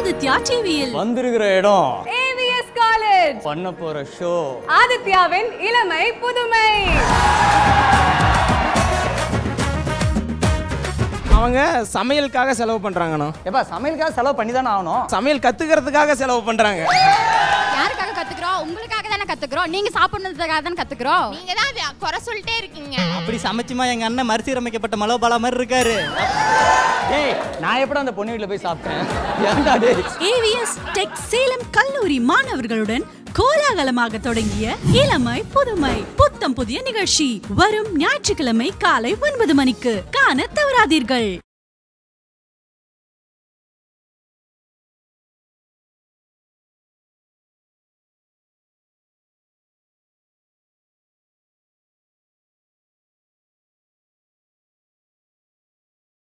ஆதித்யா டிவியில் வந்திருக்கிற இடம் AVS காலேஜ் பண்ண போற ஷோ ஆதித்யாவின் இளமை புதுமை. அவங்க சமையலுக்காக செலவு பண்றாங்கண்ணா. எப்பா சமையலுக்காக செலவு பண்ணி தானே ஆகணும். சமையல் கத்துக்கிறதுக்காக செலவு பண்றாங்க. யாருக்காக கத்துக்கிறோம்? உங்களுக்காக தானே கத்துக்கிறோம். நீங்க சாப்பிடுறதுக்காக தானே கத்துக்கிறோம். நீங்க தான் குறை சொல்லிட்டே இருக்கீங்க. அப்படி சமைச்சுமா எங்க அண்ணன் மறுசீரமைக்கப்பட்ட மலோபாலா மாதிரி இருக்காரு. ஏய் நான் எப்படி அந்த பொண்ணு வீட்டுல போய் சாப்பிட்டேன்? ஏன்டா டேய்? AVS டெக் சேலம் கல்லூரி மாணவர்களுடன் கோலாகலமாக தொடங்கிய இளமை புதுமை புத்தம் புதிய நிகழ்ச்சி வரும் ஞாயிற்றுக்கிழமை காலை 9 மணிக்கு காண தவறாதீர்கள்.